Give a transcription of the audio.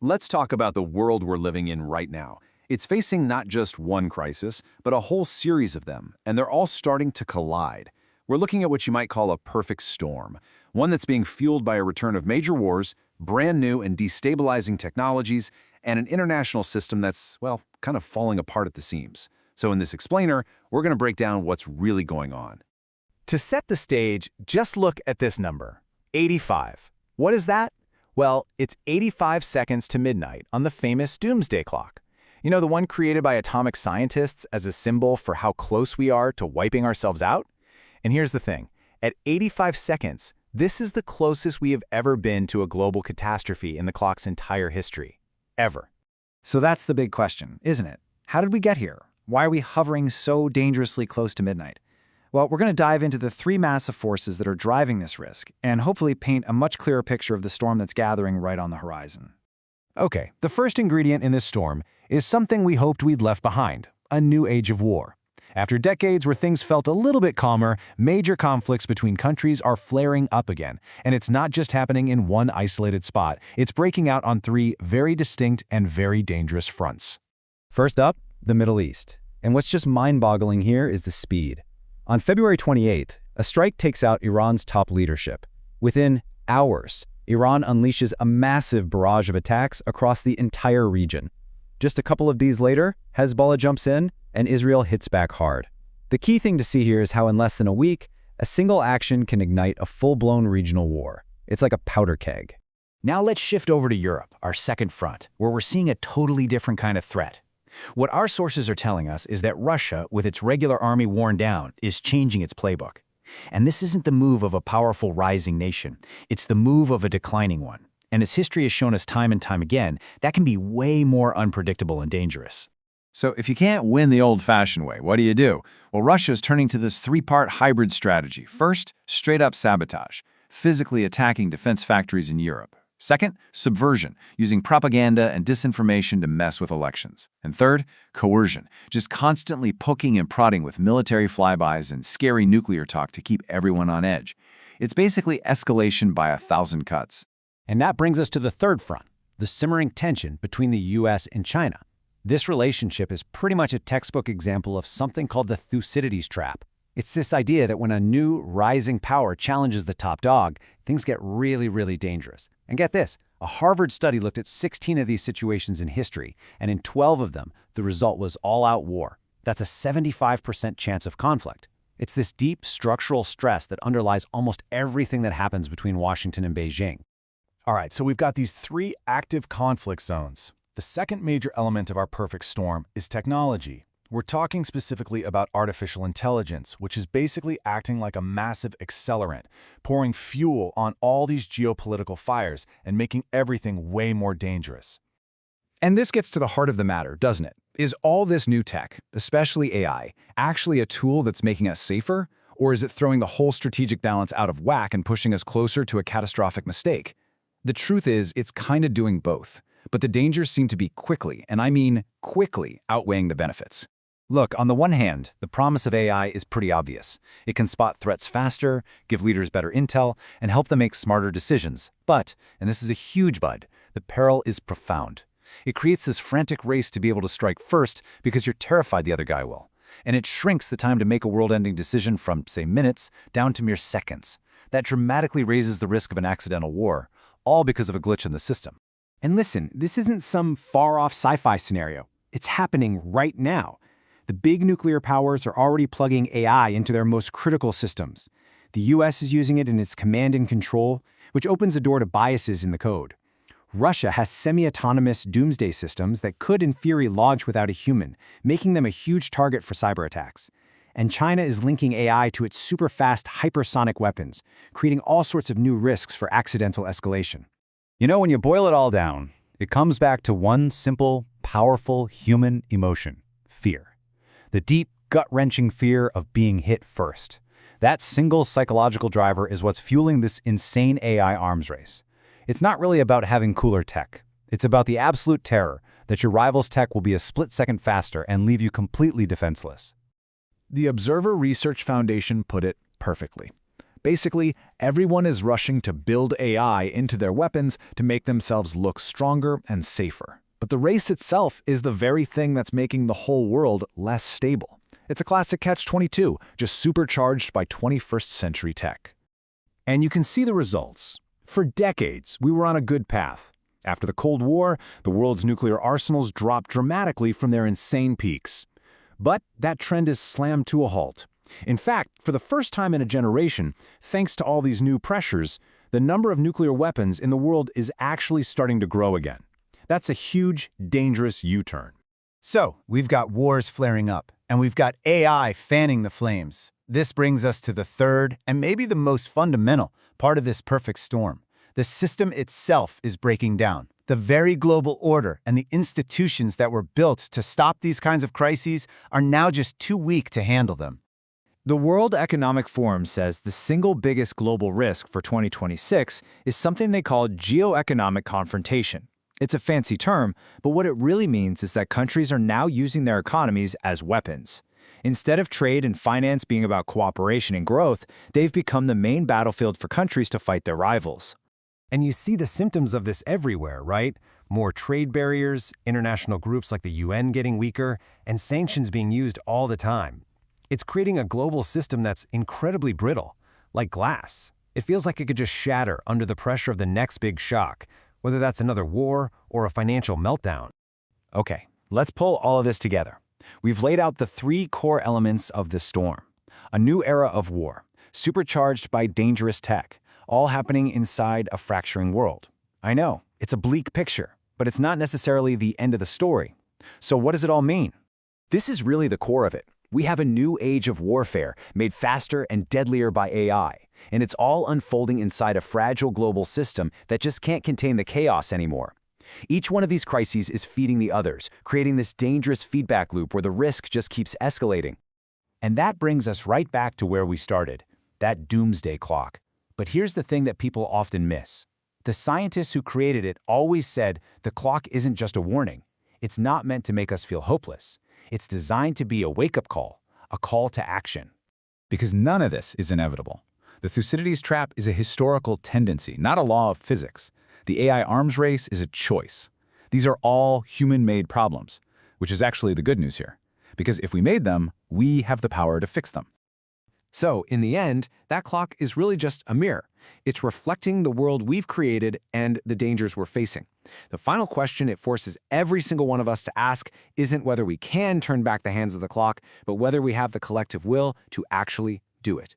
Let's talk about the world we're living in right now. It's facing not just one crisis, but a whole series of them, and they're all starting to collide. We're looking at what you might call a perfect storm, one that's being fueled by a return of major wars, brand new and destabilizing technologies, and an international system that's, well, kind of falling apart at the seams. So in this explainer, we're going to break down what's really going on. To set the stage, just look at this number, 85. What is that? Well, it's 85 seconds to midnight on the famous Doomsday Clock. You know, the one created by atomic scientists as a symbol for how close we are to wiping ourselves out? And here's the thing. At 85 seconds, this is the closest we have ever been to a global catastrophe in the clock's entire history. Ever. So that's the big question, isn't it? How did we get here? Why are we hovering so dangerously close to midnight? Well, we're going to dive into the three massive forces that are driving this risk, and hopefully paint a much clearer picture of the storm that's gathering right on the horizon. Okay, the first ingredient in this storm is something we hoped we'd left behind, a new age of war. After decades where things felt a little bit calmer, major conflicts between countries are flaring up again, and it's not just happening in one isolated spot, it's breaking out on three very distinct and very dangerous fronts. First up, the Middle East. And what's just mind-boggling here is the speed. On February 28th, a strike takes out Iran's top leadership. Within hours, Iran unleashes a massive barrage of attacks across the entire region. Just a couple of days later, Hezbollah jumps in, and Israel hits back hard. The key thing to see here is how in less than a week, a single action can ignite a full-blown regional war. It's like a powder keg. Now let's shift over to Europe, our second front, where we're seeing a totally different kind of threat. What our sources are telling us is that Russia, with its regular army worn down, is changing its playbook. And this isn't the move of a powerful rising nation. It's the move of a declining one. And as history has shown us time and time again, that can be way more unpredictable and dangerous. So if you can't win the old-fashioned way, what do? Well, Russia's turning to this three-part hybrid strategy. First, straight-up sabotage, physically attacking defense factories in Europe. Second, subversion, using propaganda and disinformation to mess with elections. And third, coercion, just constantly poking and prodding with military flybys and scary nuclear talk to keep everyone on edge. It's basically escalation by 1,000 cuts. And that brings us to the third front, the simmering tension between the US and China. This relationship is pretty much a textbook example of something called the Thucydides Trap. It's this idea that when a new, rising power challenges the top dog, things get really, really dangerous. And get this, a Harvard study looked at 16 of these situations in history, and in 12 of them, the result was all-out war. That's a 75% chance of conflict. It's this deep structural stress that underlies almost everything that happens between Washington and Beijing. All right, so we've got these three active conflict zones. The second major element of our perfect storm is technology. We're talking specifically about artificial intelligence, which is basically acting like a massive accelerant, pouring fuel on all these geopolitical fires and making everything way more dangerous. And this gets to the heart of the matter, doesn't it? Is all this new tech, especially AI, actually a tool that's making us safer? Or is it throwing the whole strategic balance out of whack and pushing us closer to a catastrophic mistake? The truth is, it's kind of doing both. But the dangers seem to be quickly, and I mean quickly, outweighing the benefits. Look, on the one hand, the promise of AI is pretty obvious. It can spot threats faster, give leaders better intel, and help them make smarter decisions. But, and this is a huge but, the peril is profound. It creates this frantic race to be able to strike first because you're terrified the other guy will. And it shrinks the time to make a world-ending decision from, say, minutes down to mere seconds. That dramatically raises the risk of an accidental war, all because of a glitch in the system. And listen, this isn't some far-off sci-fi scenario. It's happening right now. The big nuclear powers are already plugging AI into their most critical systems. The US is using it in its command and control, which opens the door to biases in the code. Russia has semi-autonomous doomsday systems that could, in theory, launch without a human, making them a huge target for cyber attacks. And China is linking AI to its super-fast hypersonic weapons, creating all sorts of new risks for accidental escalation. You know, when you boil it all down, it comes back to one simple, powerful human emotion: fear. The deep, gut-wrenching fear of being hit first. That single psychological driver is what's fueling this insane AI arms race. It's not really about having cooler tech. It's about the absolute terror that your rival's tech will be a split second faster and leave you completely defenseless. The Observer Research Foundation put it perfectly. Basically, everyone is rushing to build AI into their weapons to make themselves look stronger and safer. But the race itself is the very thing that's making the whole world less stable. It's a classic catch-22, just supercharged by 21st century tech. And you can see the results. For decades, we were on a good path. After the Cold War, the world's nuclear arsenals dropped dramatically from their insane peaks. But that trend is slammed to a halt. In fact, for the first time in a generation, thanks to all these new pressures, the number of nuclear weapons in the world is actually starting to grow again. That's a huge, dangerous U-turn. So, we've got wars flaring up, and we've got AI fanning the flames. This brings us to the third, and maybe the most fundamental, part of this perfect storm. The system itself is breaking down. The very global order and the institutions that were built to stop these kinds of crises are now just too weak to handle them. The World Economic Forum says the single biggest global risk for 2026 is something they call geoeconomic confrontation. It's a fancy term, but what it really means is that countries are now using their economies as weapons. Instead of trade and finance being about cooperation and growth, they've become the main battlefield for countries to fight their rivals. And you see the symptoms of this everywhere, right? More trade barriers, international groups like the UN getting weaker, and sanctions being used all the time. It's creating a global system that's incredibly brittle, like glass. It feels like it could just shatter under the pressure of the next big shock, whether that's another war or a financial meltdown. Okay, let's pull all of this together. We've laid out the three core elements of this storm. A new era of war, supercharged by dangerous tech, all happening inside a fracturing world. I know, it's a bleak picture, but it's not necessarily the end of the story. So what does it all mean? This is really the core of it. We have a new age of warfare, made faster and deadlier by AI, and it's all unfolding inside a fragile global system that just can't contain the chaos anymore. Each one of these crises is feeding the others, creating this dangerous feedback loop where the risk just keeps escalating. And that brings us right back to where we started, that doomsday clock. But here's the thing that people often miss. The scientists who created it always said the clock isn't just a warning. It's not meant to make us feel hopeless. It's designed to be a wake-up call, a call to action. Because none of this is inevitable. The Thucydides Trap is a historical tendency, not a law of physics. The AI arms race is a choice. These are all human-made problems, which is actually the good news here. Because if we made them, we have the power to fix them. So, in the end, that clock is really just a mirror. It's reflecting the world we've created and the dangers we're facing. The final question it forces every single one of us to ask isn't whether we can turn back the hands of the clock, but whether we have the collective will to actually do it.